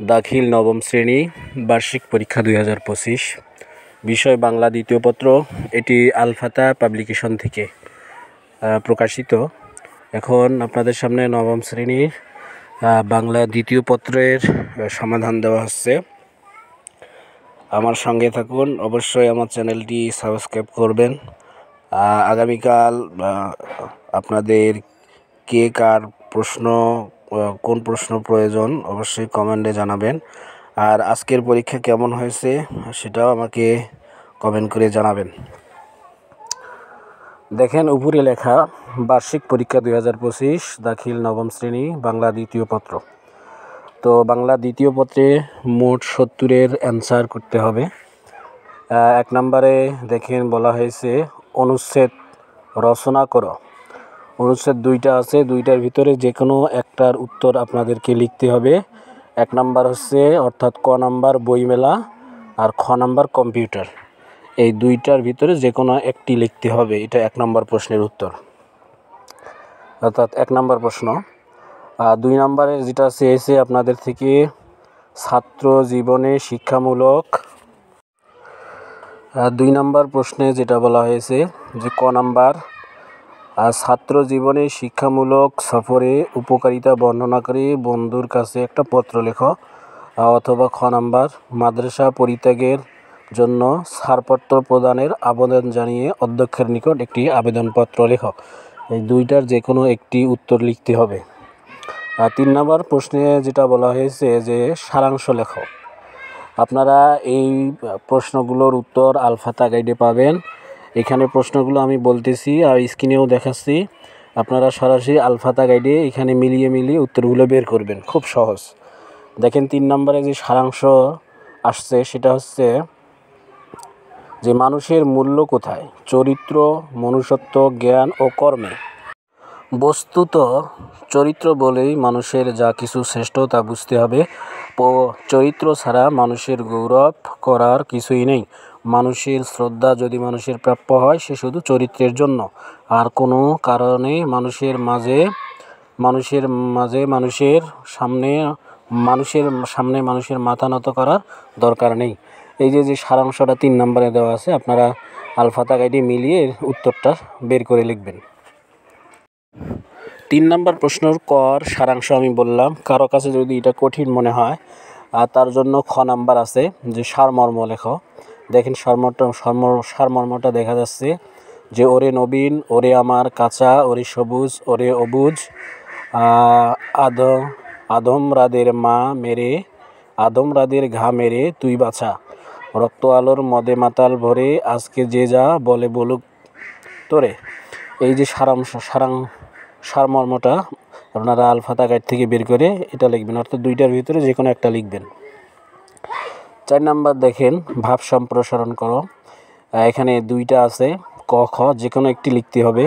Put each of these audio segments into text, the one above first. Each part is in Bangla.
দাখিল নবম শ্রেণী বার্ষিক পরীক্ষা 2025 বিষয় বাংলা দ্বিতীয় পত্র। এটি আল ফাতা পাবলিকেশন থেকে প্রকাশিত। এখন আপনাদের সামনে নবম শ্রেণীর বাংলা দ্বিতীয় পত্রের সমাধান দেওয়া হচ্ছে। আমার সঙ্গে থাকুন, অবশ্যই আমার চ্যানেলটি সাবস্ক্রাইব করবেন। আগামীকাল আপনাদের কে কার প্রশ্ন, কোন প্রশ্ন প্রয়োজন অবশ্যই কমেন্টে জানাবেন। আর আজকের পরীক্ষা কেমন হয়েছে সেটাও আমাকে কমেন্ট করে জানাবেন। দেখেন উপরে লেখা বার্ষিক পরীক্ষা 2025 দাখিল নবম শ্রেণী বাংলা দ্বিতীয় পত্র। তো বাংলা দ্বিতীয় পত্রে মোট 70-এর অ্যান্সার করতে হবে। 1 নম্বরে দেখেন বলা হয়েছে অনুচ্ছেদ রচনা করো। অনুচ্ছেদ 2টা আছে, 2টার ভিতরে যে কোনো একটার উত্তর আপনাদেরকে লিখতে হবে। 1 নাম্বার হচ্ছে অর্থাৎ ক নাম্বার বইমেলা আর খ নাম্বার কম্পিউটার। এই 2টার ভিতরে যে কোনো একটি লিখতে হবে। এটা 1 নম্বর প্রশ্নের উত্তর, অর্থাৎ 1 নম্বর প্রশ্ন। 2 নম্বরে যেটা চেয়েছে আপনাদের থেকে ছাত্র জীবনে শিক্ষামূলক। 2 নম্বর প্রশ্নে যেটা বলা হয়েছে যে ক নাম্বার ছাত্র জীবনে শিক্ষামূলক সফরে উপকারিতা বর্ণনা করে বন্ধুর কাছে একটা পত্র লেখো। অথবা খ নাম্বার মাদ্রাসা পরিত্যাগের জন্য ছাড়পত্র প্রদানের আবেদন জানিয়ে অধ্যক্ষের নিকট একটি আবেদনপত্র লেখো। এই 2টার যে কোনো একটি উত্তর লিখতে হবে। 3 নম্বর প্রশ্নে যেটা বলা হয়েছে যে সারাংশ লেখো। আপনারা এই প্রশ্নগুলোর উত্তর আল ফাতা গাইডে পাবেন। এখানে প্রশ্নগুলো আমি বলতেছি আর স্ক্রিনেও দেখাচ্ছি। আপনারা সরাসরি আল ফাতা গাইডে এখানে মিলিয়ে উত্তরগুলো বের করবেন, খুব সহজ। দেখেন 3 নম্বরে যে সারাংশ আসছে সেটা হচ্ছে যে মানুষের মূল্য কোথায়? চরিত্র, মনুষ্যত্ব, জ্ঞান ও কর্মে। বস্তুত চরিত্র বলেই মানুষের যা কিছু শ্রেষ্ঠ তা বুঝতে হবে। চরিত্র ছাড়া মানুষের গৌরব করার কিছুই নেই। মানুষের শ্রদ্ধা যদি মানুষের প্রাপ্য হয় সে শুধু চরিত্রের জন্য, আর কোনো কারণে মানুষের সামনে মানুষের মাথা নত করার দরকার নেই। এই যে সারাংশটা 3 নম্বরে দেওয়া আছে, আপনারা আল ফাতা গাইডে মিলিয়ে উত্তরটা বের করে লিখবেন। 3 নম্বর প্রশ্নের কর সারাংশ আমি বললাম। কারো কাছে যদি এটা কঠিন মনে হয় আর তার জন্য খ নাম্বার আছে যে সারমর্ম লেখো। দেখেন সারমর্মটা দেখা যাচ্ছে যে ওরে নবীন, ওরে আমার কাঁচা, ওরে সবুজ, ওরে অবুজ, আদমরাদের ঘা মেরে তুই বাছা, রক্ত আলোর মদে মাতাল ভরে আজকে যে যা বলে বলুক তোরে। এই যে সারমর্মটা আপনারা আল ফাতা গাইড থেকে বের করে এটা লিখবেন, অর্থাৎ 2টার ভিতরে যে কোনো একটা লিখবেন। 4 নাম্বার দেখেন ভাব সম্প্রসারণ করো। এখানে 2টা আছে, ক খ যে কোনো একটি লিখতে হবে।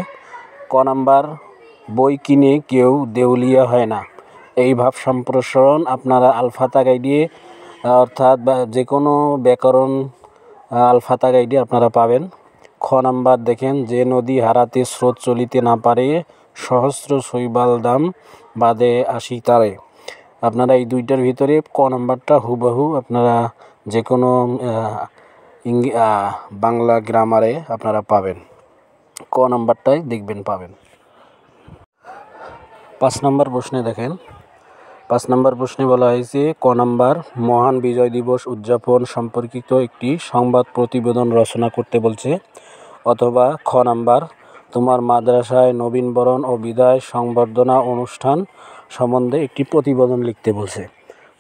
ক নাম্বার বই কিনে কেউ দেউলিয়া হয় না। এই ভাব সম্প্রসারণ আপনারা আল ফাতা গাইডে অর্থাৎ যে কোনো ব্যাকরণ আল ফাতা গাইডে আপনারা পাবেন। খ নাম্বার দেখেন যে নদী হারাতে স্রোত চলিতে না পারে, সহস্র শৈবাল দাম বাদে আসি তারে। আপনারা এই 2টার ভিতরে ক নাম্বারটা হুবহু আপনারা যে কোনো বাংলা গ্রামারে আপনারা পাবেন, ক নাম্বারটাই দেখবেন পাবেন। 5 নম্বর প্রশ্নে দেখেন, 5 নম্বর প্রশ্নে বলা হয়েছে ক নাম্বার মহান বিজয় দিবস উদযাপন সম্পর্কিত একটি সংবাদ প্রতিবেদন রচনা করতে বলছে। অথবা খ নাম্বার তোমার মাদ্রাসায় নবীনবরণ ও বিদায় সংবর্ধনা অনুষ্ঠান সম্বন্ধে একটি প্রতিবেদন লিখতে বলছে।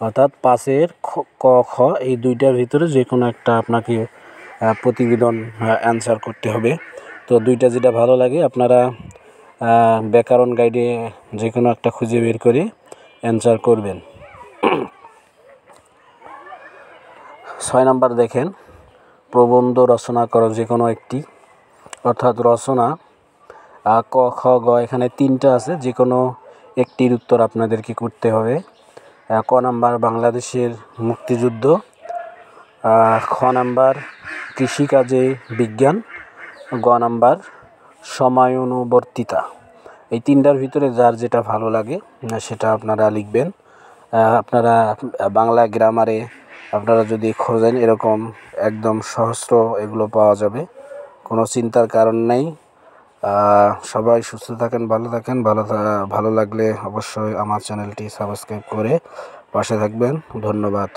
অর্থাৎ 5-এর ক খ এই 2টার ভিতরে যে কোনো একটা আপনাকে প্রতিবেদন অ্যান্সার করতে হবে। তো 2টা যেটা ভালো লাগে আপনারা ব্যাকরণ গাইডে যে কোনো একটা খুঁজে বের করে অ্যান্সার করবেন। 6 নাম্বার দেখেন প্রবন্ধ রচনা করো যে কোনো একটি, অর্থাৎ রচনা ক খ গ এখানে 3টা আছে, যে কোনো একটির উত্তর আপনাদেরকে করতে হবে। ক নাম্বার বাংলাদেশের মুক্তিযুদ্ধ, খ নাম্বার কৃষিকাজে বিজ্ঞান, গ নাম্বার সময়ানুবর্তিতা। এই 3টার ভিতরে যার যেটা ভালো লাগে সেটা আপনারা লিখবেন। আপনারা বাংলা গ্রামারে আপনারা যদি খোঁজেন এরকম একদম সহস্র এগুলো পাওয়া যাবে, কোনো চিন্তার কারণ নেই। সবাই সুস্থ থাকেন, ভালো থাকেন। ভালো লাগলে অবশ্যই আমার চ্যানেলটি সাবস্ক্রাইব করে পাশে থাকবেন। ধন্যবাদ।